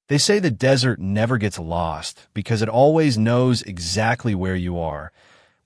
They say the desert never gets lost because it always knows exactly where you are,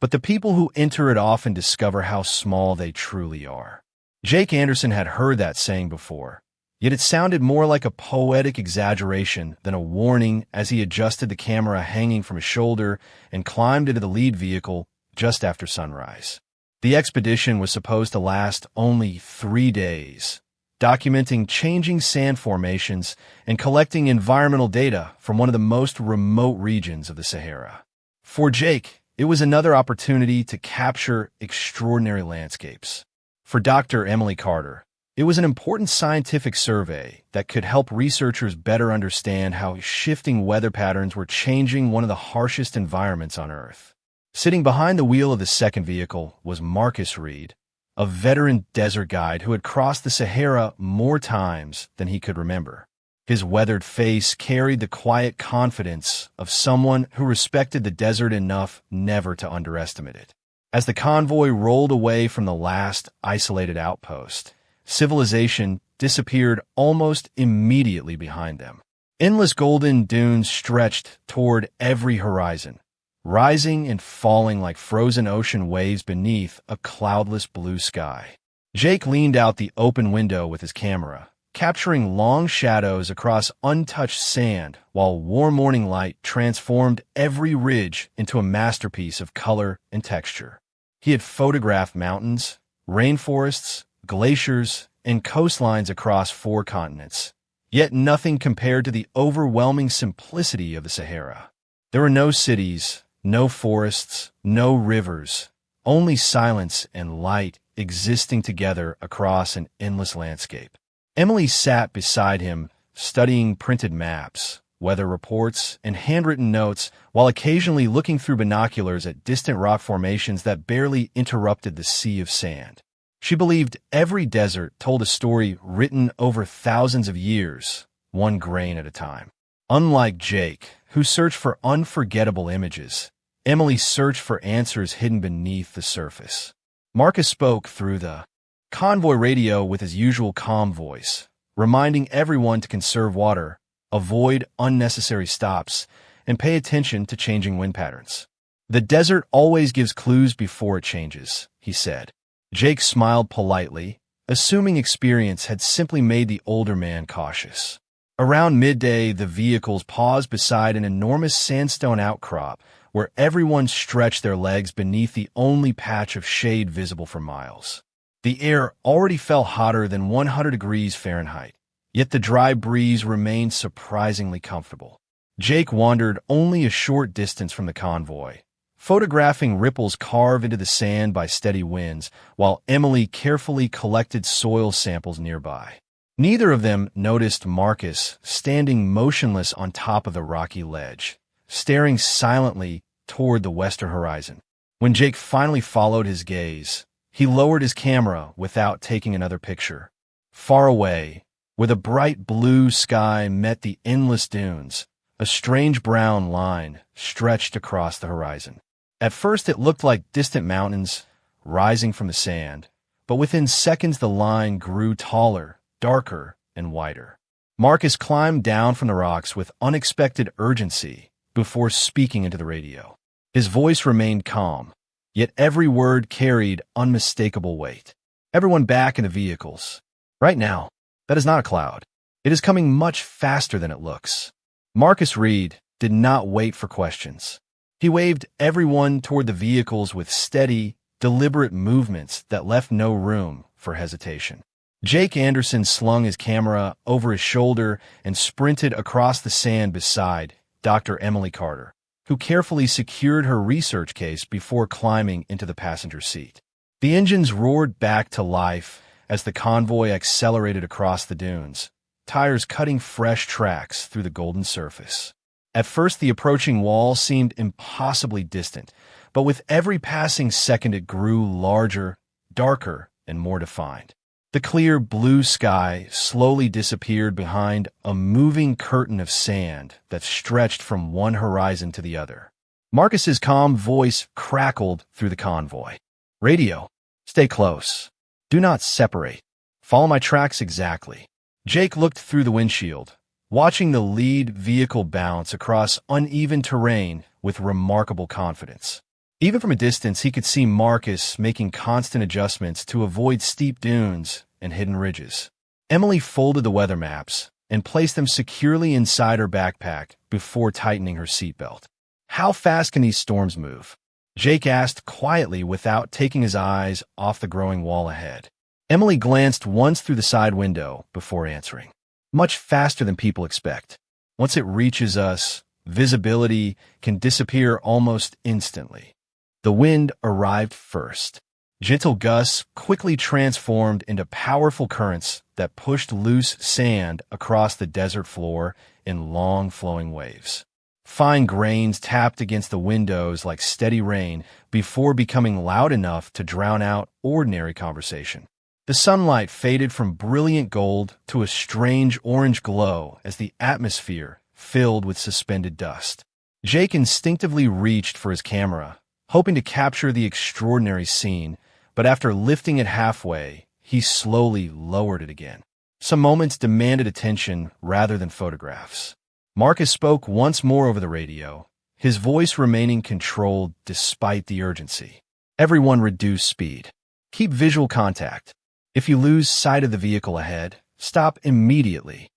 but the people who enter it often discover how small they truly are. Jake Anderson had heard that saying before, yet it sounded more like a poetic exaggeration than a warning as he adjusted the camera hanging from his shoulder and climbed into the lead vehicle just after sunrise. The expedition was supposed to last only 3 days, documenting changing sand formations and collecting environmental data from one of the most remote regions of the Sahara. For Jake, it was another opportunity to capture extraordinary landscapes. For Dr. Emily Carter, it was an important scientific survey that could help researchers better understand how shifting weather patterns were changing one of the harshest environments on Earth. Sitting behind the wheel of the second vehicle was Marcus Reed, a veteran desert guide who had crossed the Sahara more times than he could remember. His weathered face carried the quiet confidence of someone who respected the desert enough never to underestimate it. As the convoy rolled away from the last isolated outpost, civilization disappeared almost immediately behind them. Endless golden dunes stretched toward every horizon, rising and falling like frozen ocean waves beneath a cloudless blue sky. Jake leaned out the open window with his camera, capturing long shadows across untouched sand while warm morning light transformed every ridge into a masterpiece of color and texture. He had photographed mountains, rainforests, glaciers, and coastlines across 4 continents, yet nothing compared to the overwhelming simplicity of the Sahara. There were no cities, no forests, no rivers, only silence and light existing together across an endless landscape. Emily sat beside him, studying printed maps, weather reports, and handwritten notes, while occasionally looking through binoculars at distant rock formations that barely interrupted the sea of sand. She believed every desert told a story written over thousands of years, one grain at a time. Unlike Jake, who searched for unforgettable images, Emily searched for answers hidden beneath the surface. Marcus spoke through the convoy radio with his usual calm voice, reminding everyone to conserve water, avoid unnecessary stops, and pay attention to changing wind patterns. "The desert always gives clues before it changes," he said. Jake smiled politely, assuming experience had simply made the older man cautious. Around midday, the vehicles paused beside an enormous sandstone outcrop where everyone stretched their legs beneath the only patch of shade visible for miles. The air already felt hotter than 100 degrees Fahrenheit, yet the dry breeze remained surprisingly comfortable. Jake wandered only a short distance from the convoy, photographing ripples carved into the sand by steady winds, while Emily carefully collected soil samples nearby. Neither of them noticed Marcus standing motionless on top of the rocky ledge, staring silently toward the western horizon. When Jake finally followed his gaze, he lowered his camera without taking another picture. Far away, where the bright blue sky met the endless dunes, a strange brown line stretched across the horizon. At first it looked like distant mountains rising from the sand, but within seconds the line grew taller, darker, and wider. Marcus climbed down from the rocks with unexpected urgency before speaking into the radio. His voice remained calm, yet every word carried unmistakable weight. "Everyone back in the vehicles. Right now, that is not a cloud. It is coming much faster than it looks." Marcus Reed did not wait for questions. He waved everyone toward the vehicles with steady, deliberate movements that left no room for hesitation. Jake Anderson slung his camera over his shoulder and sprinted across the sand beside Dr. Emily Carter, who carefully secured her research case before climbing into the passenger seat. The engines roared back to life as the convoy accelerated across the dunes, tires cutting fresh tracks through the golden surface. At first, the approaching wall seemed impossibly distant, but with every passing second it grew larger, darker, and more defined. The clear blue sky slowly disappeared behind a moving curtain of sand that stretched from one horizon to the other. Marcus's calm voice crackled through the convoy. "Radio, stay close. Do not separate. Follow my tracks exactly." Jake looked through the windshield, watching the lead vehicle bounce across uneven terrain with remarkable confidence. Even from a distance, he could see Marcus making constant adjustments to avoid steep dunes and hidden ridges. Emily folded the weather maps and placed them securely inside her backpack before tightening her seatbelt. "How fast can these storms move?" Jake asked quietly without taking his eyes off the growing wall ahead. Emily glanced once through the side window before answering. "Much faster than people expect. Once it reaches us, visibility can disappear almost instantly." The wind arrived first. Gentle gusts quickly transformed into powerful currents that pushed loose sand across the desert floor in long flowing waves. Fine grains tapped against the windows like steady rain before becoming loud enough to drown out ordinary conversation. The sunlight faded from brilliant gold to a strange orange glow as the atmosphere filled with suspended dust. Jake instinctively reached for his camera, hoping to capture the extraordinary scene, but after lifting it halfway, he slowly lowered it again. Some moments demanded attention rather than photographs. Marcus spoke once more over the radio, his voice remaining controlled despite the urgency. "Everyone reduce speed. Keep visual contact. If you lose sight of the vehicle ahead, stop immediately."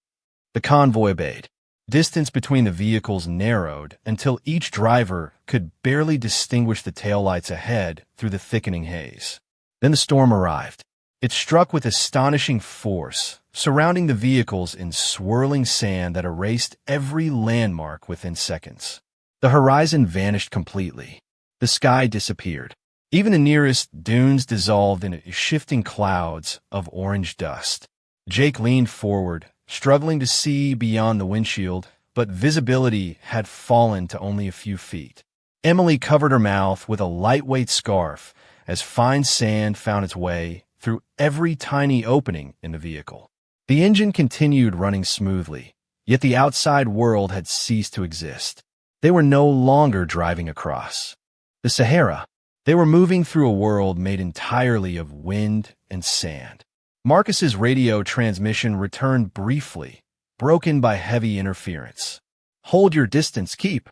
The convoy obeyed. Distance between the vehicles narrowed until each driver could barely distinguish the taillights ahead through the thickening haze. Then the storm arrived. It struck with astonishing force, surrounding the vehicles in swirling sand that erased every landmark within seconds. The horizon vanished completely. The sky disappeared. Even the nearest dunes dissolved in shifting clouds of orange dust. Jake leaned forward, struggling to see beyond the windshield, but visibility had fallen to only a few feet. Emily covered her mouth with a lightweight scarf as fine sand found its way through every tiny opening in the vehicle. The engine continued running smoothly, yet the outside world had ceased to exist. They were no longer driving across the Sahara. They were moving through a world made entirely of wind and sand. Marcus's radio transmission returned briefly, broken by heavy interference. "Hold your distance, keep."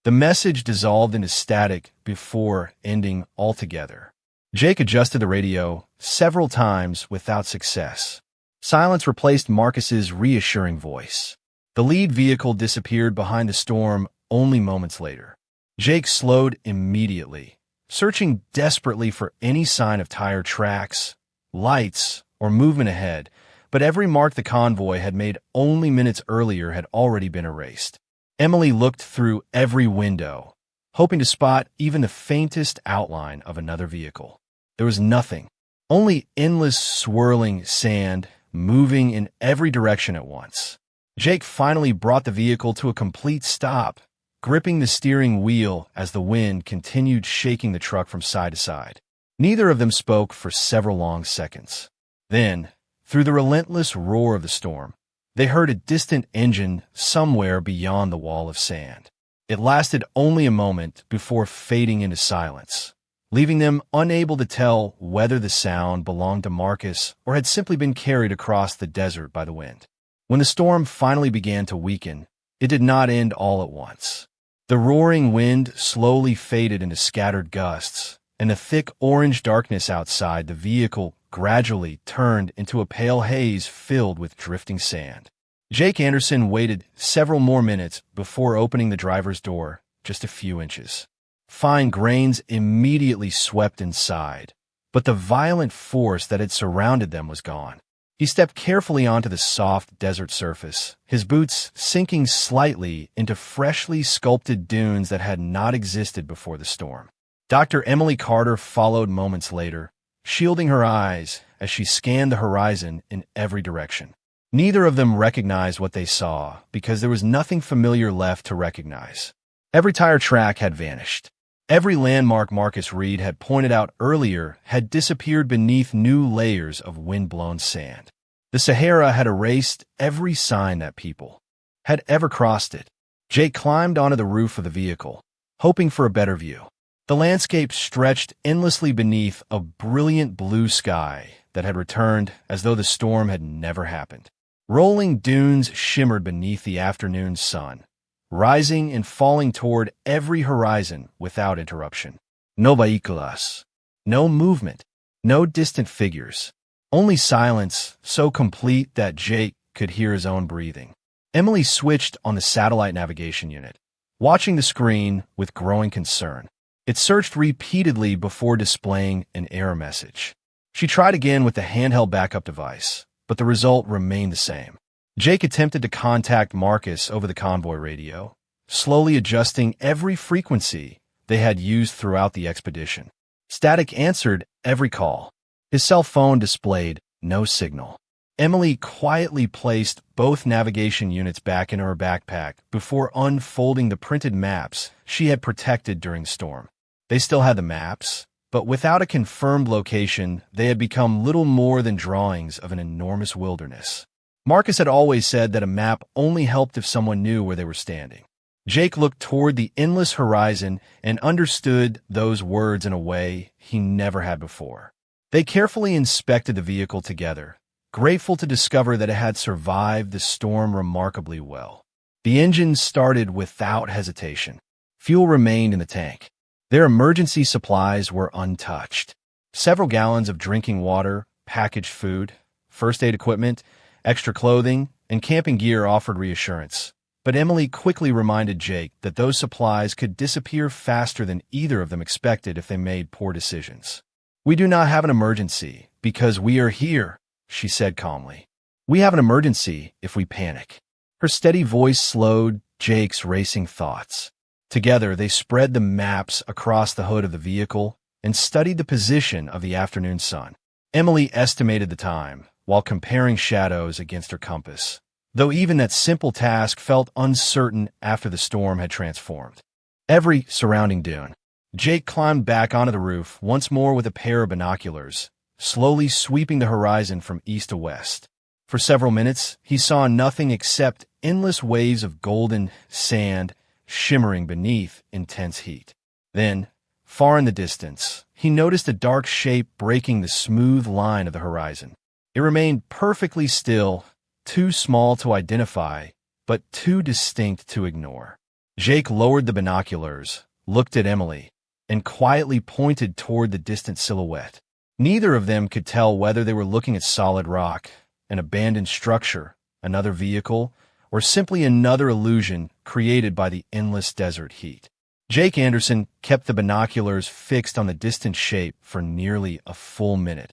The message dissolved into static before ending altogether. Jake adjusted the radio several times without success. Silence replaced Marcus's reassuring voice. The lead vehicle disappeared behind the storm only moments later. Jake slowed immediately, searching desperately for any sign of tire tracks, lights, or movement ahead, but every mark the convoy had made only minutes earlier had already been erased. Emily looked through every window, hoping to spot even the faintest outline of another vehicle. There was nothing, only endless swirling sand moving in every direction at once. Jake finally brought the vehicle to a complete stop, gripping the steering wheel as the wind continued shaking the truck from side to side. Neither of them spoke for several long seconds. Then, through the relentless roar of the storm, they heard a distant engine somewhere beyond the wall of sand. It lasted only a moment before fading into silence, leaving them unable to tell whether the sound belonged to Marcus or had simply been carried across the desert by the wind. When the storm finally began to weaken, it did not end all at once. The roaring wind slowly faded into scattered gusts, and the thick orange darkness outside the vehicle gradually turned into a pale haze filled with drifting sand. Jake Anderson waited several more minutes before opening the driver's door just a few inches. Fine grains immediately swept inside, but the violent force that had surrounded them was gone. He stepped carefully onto the soft desert surface, his boots sinking slightly into freshly sculpted dunes that had not existed before the storm. Dr. Emily Carter followed moments later, shielding her eyes as she scanned the horizon in every direction. Neither of them recognized what they saw because there was nothing familiar left to recognize. Every tire track had vanished. Every landmark Marcus Reed had pointed out earlier had disappeared beneath new layers of wind-blown sand. The Sahara had erased every sign that people had ever crossed it. Jake climbed onto the roof of the vehicle, hoping for a better view. The landscape stretched endlessly beneath a brilliant blue sky that had returned as though the storm had never happened. Rolling dunes shimmered beneath the afternoon sun, rising and falling toward every horizon without interruption. No vehículos, no movement, no distant figures, only silence so complete that Jake could hear his own breathing. Emily switched on the satellite navigation unit, watching the screen with growing concern. It searched repeatedly before displaying an error message. She tried again with the handheld backup device, but the result remained the same. Jake attempted to contact Marcus over the convoy radio, slowly adjusting every frequency they had used throughout the expedition. Static answered every call. His cell phone displayed no signal. Emily quietly placed both navigation units back in her backpack before unfolding the printed maps she had protected during the storm. They still had the maps, but without a confirmed location, they had become little more than drawings of an enormous wilderness. Marcus had always said that a map only helped if someone knew where they were standing. Jake looked toward the endless horizon and understood those words in a way he never had before. They carefully inspected the vehicle together, grateful to discover that it had survived the storm remarkably well. The engine started without hesitation. Fuel remained in the tank. Their emergency supplies were untouched. Several gallons of drinking water, packaged food, first aid equipment, extra clothing, and camping gear offered reassurance. But Emily quickly reminded Jake that those supplies could disappear faster than either of them expected if they made poor decisions. "We do not have an emergency because we are here," she said calmly. "We have an emergency if we panic." Her steady voice slowed Jake's racing thoughts. Together, they spread the maps across the hood of the vehicle and studied the position of the afternoon sun. Emily estimated the time while comparing shadows against her compass, though even that simple task felt uncertain after the storm had transformed every surrounding dune. Jake climbed back onto the roof once more with a pair of binoculars, slowly sweeping the horizon from east to west. For several minutes, he saw nothing except endless waves of golden sand shimmering beneath intense heat. Then, far in the distance, he noticed a dark shape breaking the smooth line of the horizon. It remained perfectly still, too small to identify, but too distinct to ignore. Jake lowered the binoculars, looked at Emily, and quietly pointed toward the distant silhouette. Neither of them could tell whether they were looking at solid rock, an abandoned structure, another vehicle, or simply another illusion created by the endless desert heat. Jake Anderson kept the binoculars fixed on the distant shape for nearly a full minute,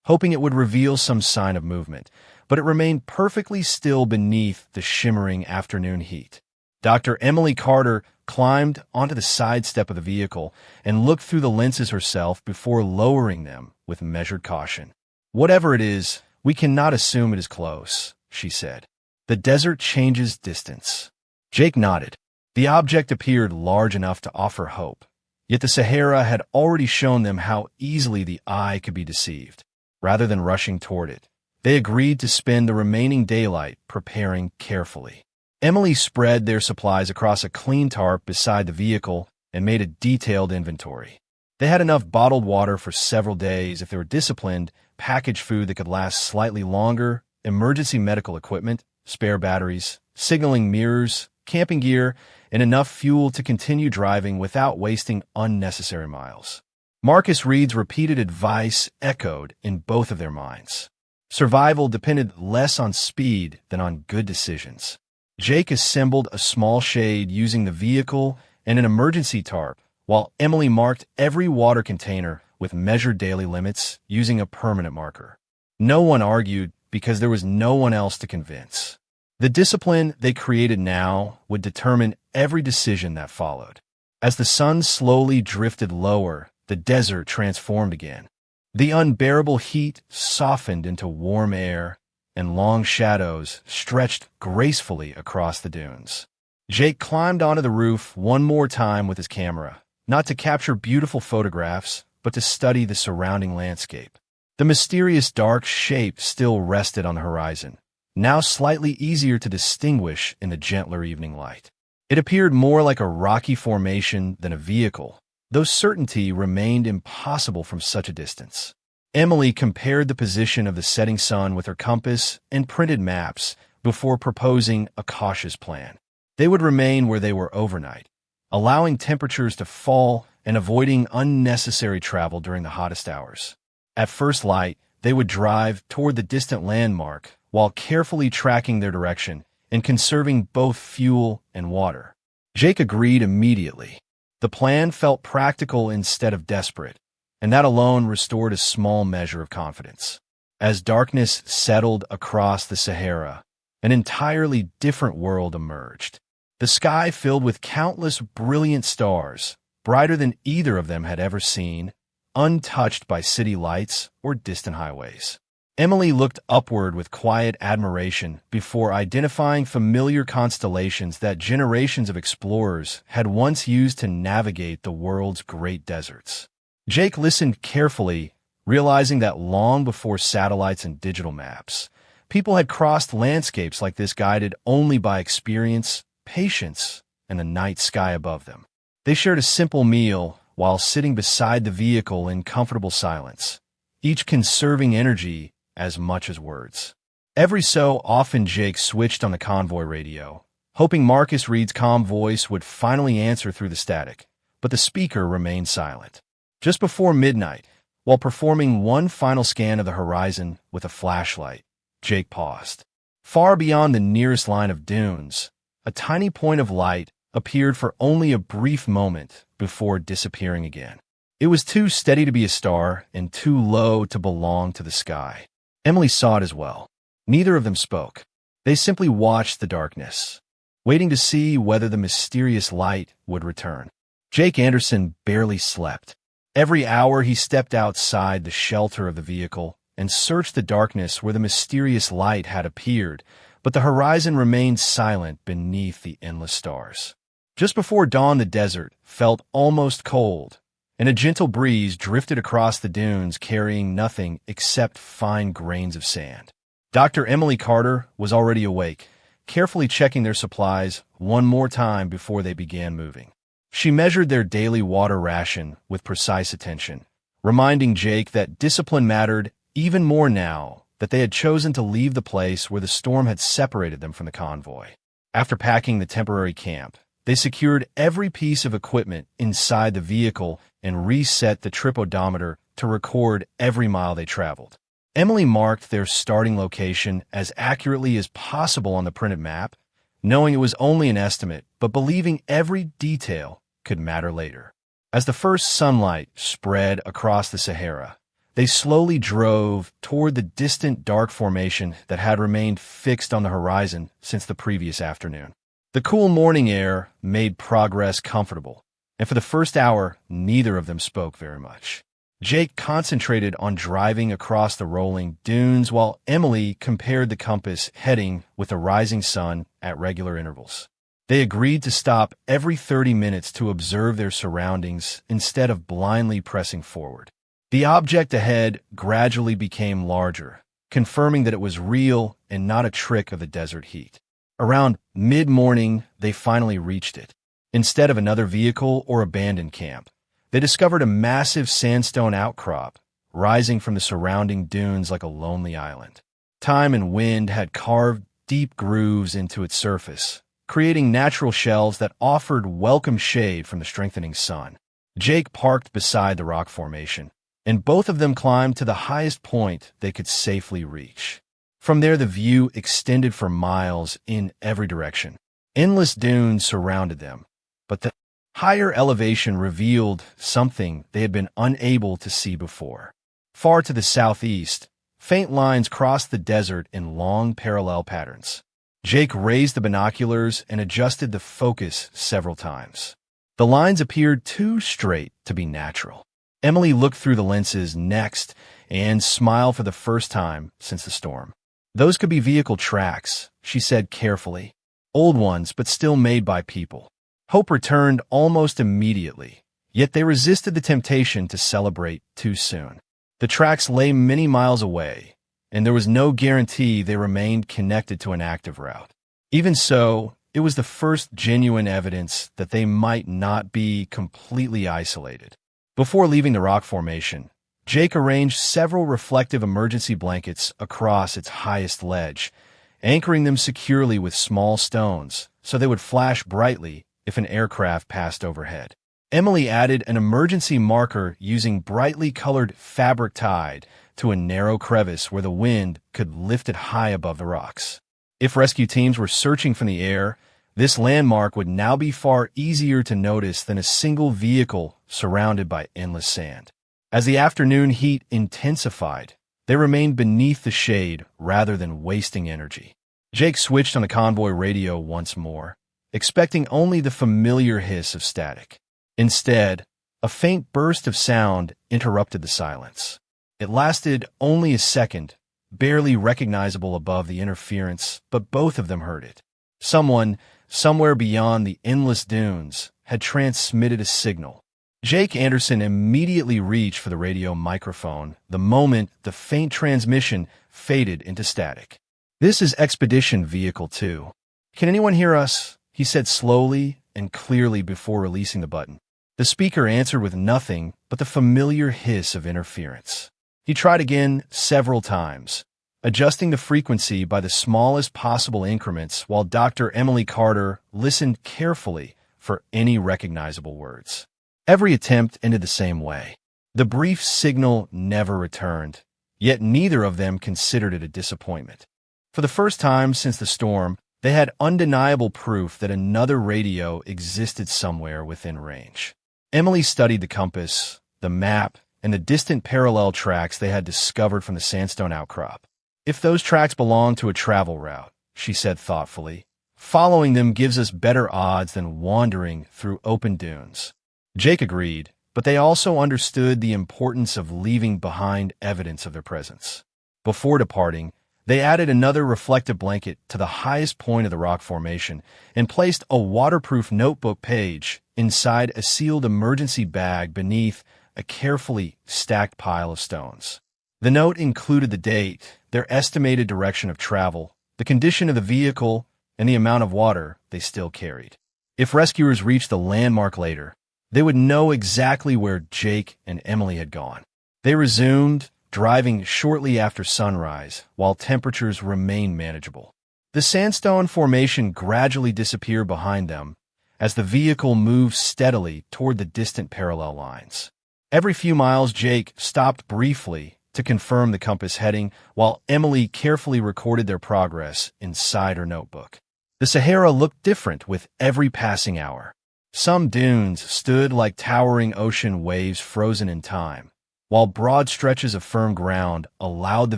hoping it would reveal some sign of movement, but it remained perfectly still beneath the shimmering afternoon heat. Dr. Emily Carter climbed onto the side step of the vehicle and looked through the lenses herself before lowering them with measured caution. "Whatever it is, we cannot assume it is close," she said. "The desert changes distance." Jake nodded. The object appeared large enough to offer hope, yet the Sahara had already shown them how easily the eye could be deceived. Rather than rushing toward it, they agreed to spend the remaining daylight preparing carefully. Emily spread their supplies across a clean tarp beside the vehicle and made a detailed inventory. They had enough bottled water for several days if they were disciplined, packaged food that could last slightly longer, emergency medical equipment, spare batteries, signaling mirrors, camping gear, and enough fuel to continue driving without wasting unnecessary miles. Marcus Reed's repeated advice echoed in both of their minds. Survival depended less on speed than on good decisions. Jake assembled a small shade using the vehicle and an emergency tarp, while Emily marked every water container with measured daily limits using a permanent marker. No one argued because there was no one else to convince. The discipline they created now would determine every decision that followed. As the sun slowly drifted lower, the desert transformed again. The unbearable heat softened into warm air, and long shadows stretched gracefully across the dunes. Jake climbed onto the roof one more time with his camera, not to capture beautiful photographs, but to study the surrounding landscape. The mysterious dark shape still rested on the horizon, now slightly easier to distinguish in the gentler evening light. It appeared more like a rocky formation than a vehicle, though certainty remained impossible from such a distance. Emily compared the position of the setting sun with her compass and printed maps before proposing a cautious plan. They would remain where they were overnight, allowing temperatures to fall and avoiding unnecessary travel during the hottest hours. At first light, they would drive toward the distant landmark while carefully tracking their direction and conserving both fuel and water. Jake agreed immediately. The plan felt practical instead of desperate, and that alone restored a small measure of confidence. As darkness settled across the Sahara, an entirely different world emerged. The sky filled with countless brilliant stars, brighter than either of them had ever seen, untouched by city lights or distant highways. Emily looked upward with quiet admiration before identifying familiar constellations that generations of explorers had once used to navigate the world's great deserts. Jake listened carefully, realizing that long before satellites and digital maps, people had crossed landscapes like this guided only by experience, patience, and the night sky above them. They shared a simple meal while sitting beside the vehicle in comfortable silence, each conserving energy as much as words. Every so often Jake switched on the convoy radio, hoping Marcus Reed's calm voice would finally answer through the static, but the speaker remained silent. Just before midnight, while performing one final scan of the horizon with a flashlight, Jake paused. Far beyond the nearest line of dunes, a tiny point of light appeared for only a brief moment before disappearing again. It was too steady to be a star and too low to belong to the sky. Emily saw it as well. Neither of them spoke. They simply watched the darkness, waiting to see whether the mysterious light would return. Jake Anderson barely slept. Every hour he stepped outside the shelter of the vehicle and searched the darkness where the mysterious light had appeared, but the horizon remained silent beneath the endless stars. Just before dawn, the desert felt almost cold, and a gentle breeze drifted across the dunes carrying nothing except fine grains of sand. Dr. Emily Carter was already awake, carefully checking their supplies one more time before they began moving. She measured their daily water ration with precise attention, reminding Jake that discipline mattered even more now that they had chosen to leave the place where the storm had separated them from the convoy. After packing the temporary camp, they secured every piece of equipment inside the vehicle and reset the trip odometer to record every mile they traveled. Emily marked their starting location as accurately as possible on the printed map, knowing it was only an estimate, but believing every detail could matter later. As the first sunlight spread across the Sahara, they slowly drove toward the distant dark formation that had remained fixed on the horizon since the previous afternoon. The cool morning air made progress comfortable, and for the first hour, neither of them spoke very much. Jake concentrated on driving across the rolling dunes while Emily compared the compass heading with the rising sun at regular intervals. They agreed to stop every 30 minutes to observe their surroundings instead of blindly pressing forward. The object ahead gradually became larger, confirming that it was real and not a trick of the desert heat. Around mid-morning, they finally reached it. Instead of another vehicle or abandoned camp, they discovered a massive sandstone outcrop rising from the surrounding dunes like a lonely island. Time and wind had carved deep grooves into its surface, creating natural shelves that offered welcome shade from the strengthening sun. Jake parked beside the rock formation, and both of them climbed to the highest point they could safely reach. From there, the view extended for miles in every direction. Endless dunes surrounded them, but the higher elevation revealed something they had been unable to see before. Far to the southeast, faint lines crossed the desert in long parallel patterns. Jake raised the binoculars and adjusted the focus several times. The lines appeared too straight to be natural. Emily looked through the lenses next and smiled for the first time since the storm. Those could be vehicle tracks, she said carefully. Old ones, but still made by people. Hope returned almost immediately, yet they resisted the temptation to celebrate too soon. The tracks lay many miles away, and there was no guarantee they remained connected to an active route. Even so, it was the first genuine evidence that they might not be completely isolated. Before leaving the rock formation, Jake arranged several reflective emergency blankets across its highest ledge, anchoring them securely with small stones so they would flash brightly if an aircraft passed overhead. Emily added an emergency marker using brightly colored fabric tied to a narrow crevice where the wind could lift it high above the rocks. If rescue teams were searching from the air, this landmark would now be far easier to notice than a single vehicle surrounded by endless sand. As the afternoon heat intensified, they remained beneath the shade rather than wasting energy. Jake switched on the convoy radio once more, expecting only the familiar hiss of static. Instead, a faint burst of sound interrupted the silence. It lasted only a second, barely recognizable above the interference, but both of them heard it. Someone, somewhere beyond the endless dunes, had transmitted a signal. Jake Anderson immediately reached for the radio microphone the moment the faint transmission faded into static. "This is Expedition Vehicle 2. Can anyone hear us?" he said slowly and clearly before releasing the button. The speaker answered with nothing but the familiar hiss of interference. He tried again several times, adjusting the frequency by the smallest possible increments while Dr. Emily Carter listened carefully for any recognizable words. Every attempt ended the same way. The brief signal never returned, yet neither of them considered it a disappointment. For the first time since the storm, they had undeniable proof that another radio existed somewhere within range. Emily studied the compass, the map, and the distant parallel tracks they had discovered from the sandstone outcrop. "If those tracks belong to a travel route," she said thoughtfully, "following them gives us better odds than wandering through open dunes." Jake agreed, but they also understood the importance of leaving behind evidence of their presence. Before departing, they added another reflective blanket to the highest point of the rock formation and placed a waterproof notebook page inside a sealed emergency bag beneath a carefully stacked pile of stones. The note included the date, their estimated direction of travel, the condition of the vehicle, and the amount of water they still carried. If rescuers reached the landmark later, they would know exactly where Jake and Emily had gone. They resumed driving shortly after sunrise, while temperatures remained manageable. The sandstone formation gradually disappeared behind them as the vehicle moved steadily toward the distant parallel lines. Every few miles, Jake stopped briefly to confirm the compass heading, while Emily carefully recorded their progress inside her notebook. The Sahara looked different with every passing hour. Some dunes stood like towering ocean waves frozen in time, while broad stretches of firm ground allowed the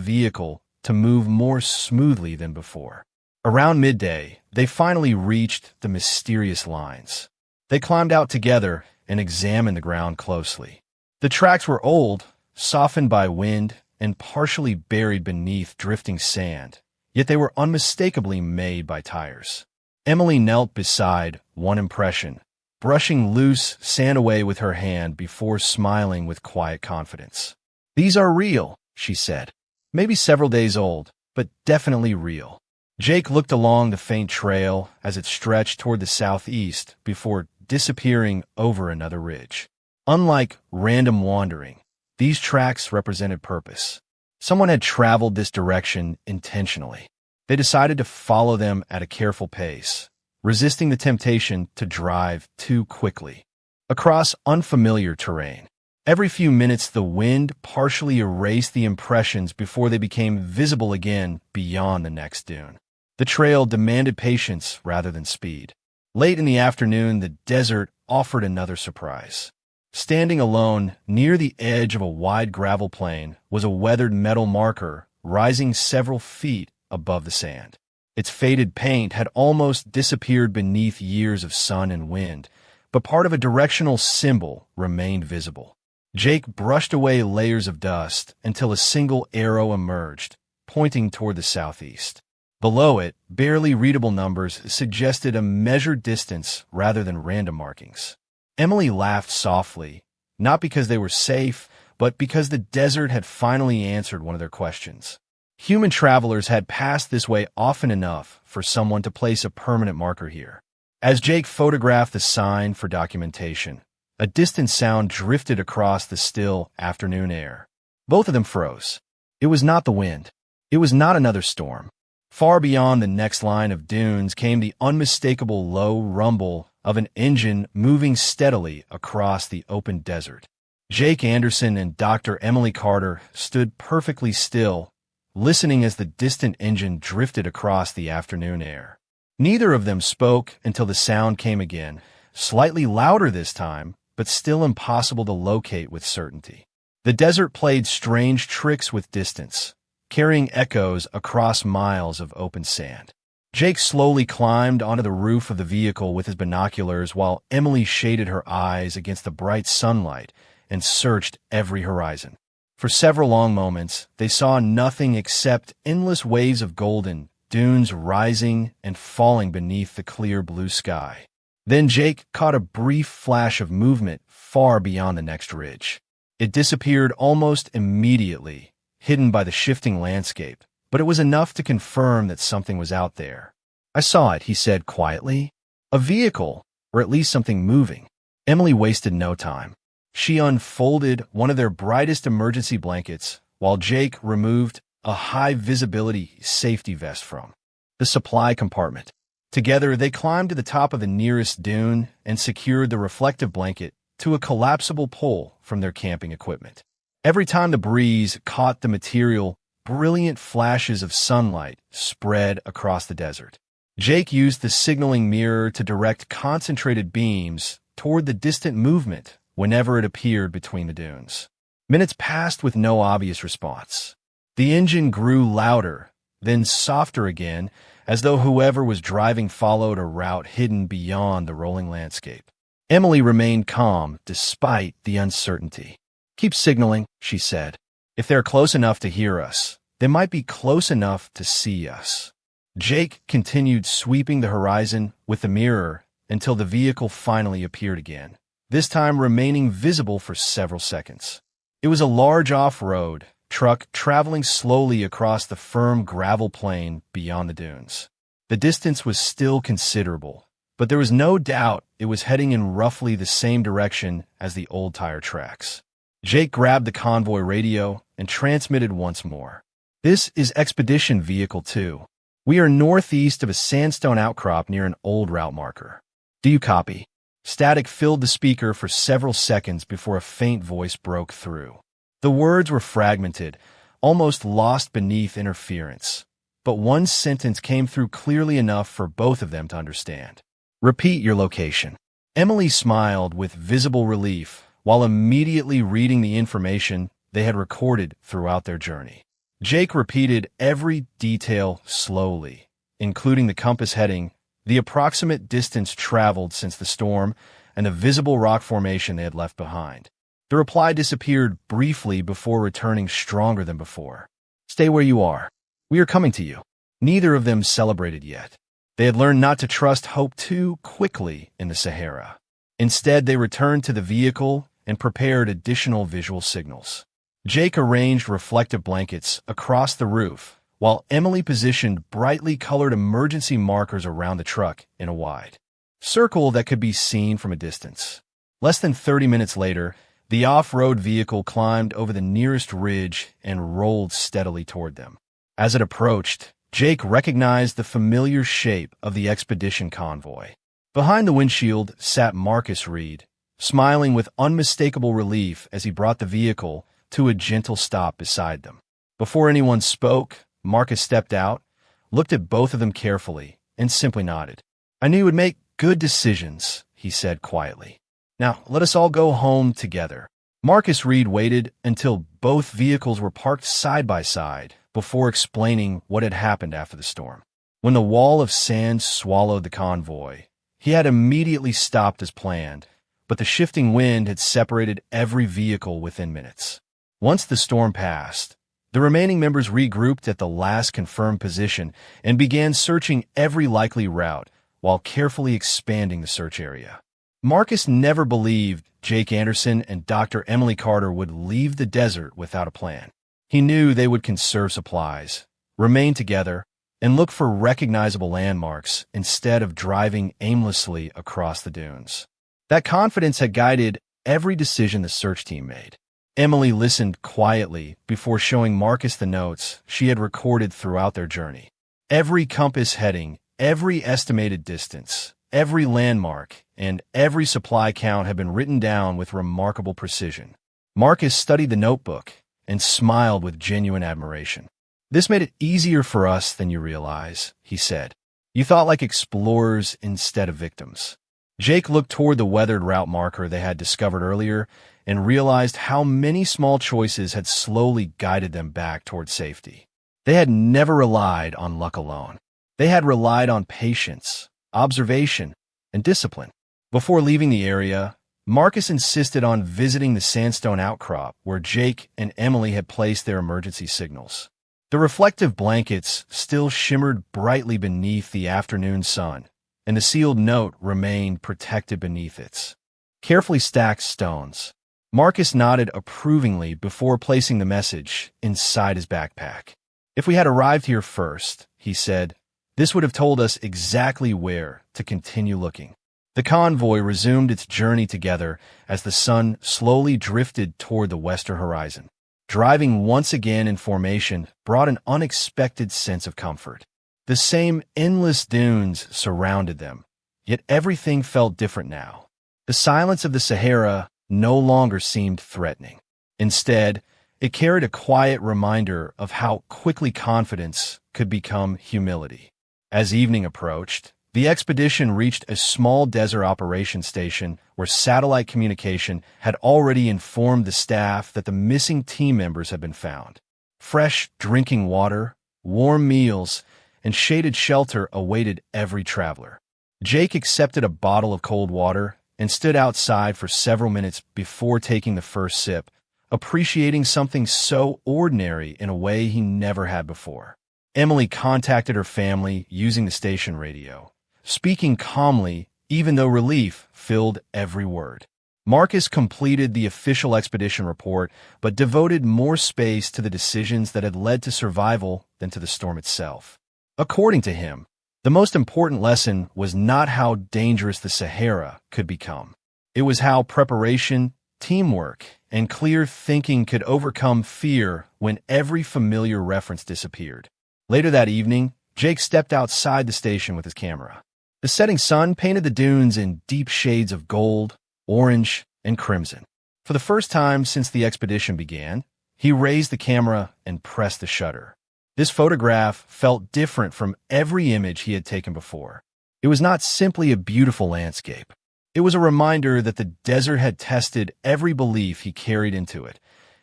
vehicle to move more smoothly than before. Around midday, they finally reached the mysterious lines. They climbed out together and examined the ground closely. The tracks were old, softened by wind, and partially buried beneath drifting sand, yet they were unmistakably made by tires. Emily knelt beside one impression, brushing loose sand away with her hand before smiling with quiet confidence. "These are real," she said. "Maybe several days old, but definitely real." Jake looked along the faint trail as it stretched toward the southeast before disappearing over another ridge. Unlike random wandering, these tracks represented purpose. Someone had traveled this direction intentionally. They decided to follow them at a careful pace, resisting the temptation to drive too quickly. Across unfamiliar terrain, every few minutes the wind partially erased the impressions before they became visible again beyond the next dune. The trail demanded patience rather than speed. Late in the afternoon, the desert offered another surprise. Standing alone near the edge of a wide gravel plain was a weathered metal marker rising several feet above the sand. Its faded paint had almost disappeared beneath years of sun and wind, but part of a directional symbol remained visible. Jake brushed away layers of dust until a single arrow emerged, pointing toward the southeast. Below it, barely readable numbers suggested a measured distance rather than random markings. Emily laughed softly, not because they were safe, but because the desert had finally answered one of their questions. Human travelers had passed this way often enough for someone to place a permanent marker here. As Jake photographed the sign for documentation, a distant sound drifted across the still afternoon air. Both of them froze. It was not the wind. It was not another storm. Far beyond the next line of dunes came the unmistakable low rumble of an engine moving steadily across the open desert. Jake Anderson and Dr. Emily Carter stood perfectly still, listening as the distant engine drifted across the afternoon air. Neither of them spoke until the sound came again, slightly louder this time, but still impossible to locate with certainty. The desert played strange tricks with distance, carrying echoes across miles of open sand. Jake slowly climbed onto the roof of the vehicle with his binoculars while Emily shaded her eyes against the bright sunlight and searched every horizon. For several long moments, they saw nothing except endless waves of golden dunes rising and falling beneath the clear blue sky. Then Jake caught a brief flash of movement far beyond the next ridge. It disappeared almost immediately, hidden by the shifting landscape, but it was enough to confirm that something was out there. "I saw it," he said quietly. "A vehicle, or at least something moving." Emily wasted no time. She unfolded one of their brightest emergency blankets, while Jake removed a high-visibility safety vest from the supply compartment. Together, they climbed to the top of the nearest dune and secured the reflective blanket to a collapsible pole from their camping equipment. Every time the breeze caught the material, brilliant flashes of sunlight spread across the desert. Jake used the signaling mirror to direct concentrated beams toward the distant movement whenever it appeared between the dunes. Minutes passed with no obvious response. The engine grew louder, then softer again, as though whoever was driving followed a route hidden beyond the rolling landscape. Emily remained calm despite the uncertainty. "Keep signaling," she said. "If they're close enough to hear us, they might be close enough to see us." Jake continued sweeping the horizon with the mirror until the vehicle finally appeared again, this time remaining visible for several seconds. It was a large off-road truck traveling slowly across the firm gravel plain beyond the dunes. The distance was still considerable, but there was no doubt it was heading in roughly the same direction as the old tire tracks. Jake grabbed the convoy radio and transmitted once more. "This is Expedition Vehicle 2. We are northeast of a sandstone outcrop near an old route marker. Do you copy?" Static filled the speaker for several seconds before a faint voice broke through. The words were fragmented, almost lost beneath interference, but one sentence came through clearly enough for both of them to understand. "Repeat your location." Emily smiled with visible relief while immediately reading the information they had recorded throughout their journey. Jake repeated every detail slowly, including the compass heading, the approximate distance traveled since the storm, and the visible rock formation they had left behind. The reply disappeared briefly before returning stronger than before. "Stay where you are. We are coming to you." Neither of them celebrated yet. They had learned not to trust hope too quickly in the Sahara. Instead, they returned to the vehicle and prepared additional visual signals. Jake arranged reflective blankets across the roof, while Emily positioned brightly colored emergency markers around the truck in a wide circle that could be seen from a distance. Less than 30 minutes later, the off-road vehicle climbed over the nearest ridge and rolled steadily toward them. As it approached, Jake recognized the familiar shape of the expedition convoy. Behind the windshield sat Marcus Reed, smiling with unmistakable relief as he brought the vehicle to a gentle stop beside them. Before anyone spoke, Marcus stepped out, looked at both of them carefully, and simply nodded. "I knew you would make good decisions," he said quietly. "Now, let us all go home together." Marcus Reed waited until both vehicles were parked side by side before explaining what had happened after the storm. When the wall of sand swallowed the convoy, he had immediately stopped as planned, but the shifting wind had separated every vehicle within minutes. Once the storm passed, the remaining members regrouped at the last confirmed position and began searching every likely route while carefully expanding the search area. Marcus never believed Jake Anderson and Dr. Emily Carter would leave the desert without a plan. He knew they would conserve supplies, remain together, and look for recognizable landmarks instead of driving aimlessly across the dunes. That confidence had guided every decision the search team made. Emily listened quietly before showing Marcus the notes she had recorded throughout their journey. Every compass heading, every estimated distance, every landmark, and every supply count had been written down with remarkable precision. Marcus studied the notebook and smiled with genuine admiration. "This made it easier for us than you realize," he said. "You thought like explorers instead of victims." Jake looked toward the weathered route marker they had discovered earlier and realized how many small choices had slowly guided them back toward safety. They had never relied on luck alone. They had relied on patience, observation, and discipline. Before leaving the area, Marcus insisted on visiting the sandstone outcrop where Jake and Emily had placed their emergency signals. The reflective blankets still shimmered brightly beneath the afternoon sun, and the sealed note remained protected beneath its carefully stacked stones. Marcus nodded approvingly before placing the message inside his backpack. "If we had arrived here first," he said, "this would have told us exactly where to continue looking." The convoy resumed its journey together as the sun slowly drifted toward the western horizon. Driving once again in formation brought an unexpected sense of comfort. The same endless dunes surrounded them, yet everything felt different now. The silence of the Sahara no longer seemed threatening. Instead, it carried a quiet reminder of how quickly confidence could become humility. As evening approached, the expedition reached a small desert operations station where satellite communication had already informed the staff that the missing team members had been found. Fresh drinking water, warm meals, and shaded shelter awaited every traveler. Jake accepted a bottle of cold water and stood outside for several minutes before taking the first sip, appreciating something so ordinary in a way he never had before. Emily contacted her family using the station radio, speaking calmly even though relief filled every word. Marcus completed the official expedition report, but devoted more space to the decisions that had led to survival than to the storm itself. According to him, the most important lesson was not how dangerous the Sahara could become. It was how preparation, teamwork, and clear thinking could overcome fear when every familiar reference disappeared. Later that evening, Jake stepped outside the station with his camera. The setting sun painted the dunes in deep shades of gold, orange, and crimson. For the first time since the expedition began, he raised the camera and pressed the shutter. This photograph felt different from every image he had taken before. It was not simply a beautiful landscape. It was a reminder that the desert had tested every belief he carried into it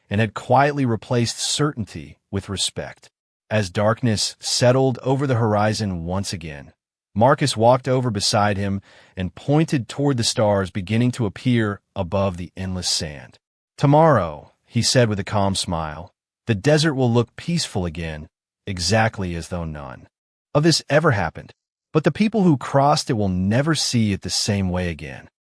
and had quietly replaced certainty with respect. As darkness settled over the horizon once again, Marcus walked over beside him and pointed toward the stars beginning to appear above the endless sand. "Tomorrow," he said with a calm smile, "the desert will look peaceful again, exactly as though none of this ever happened. But the people who crossed it will never see it the same way again."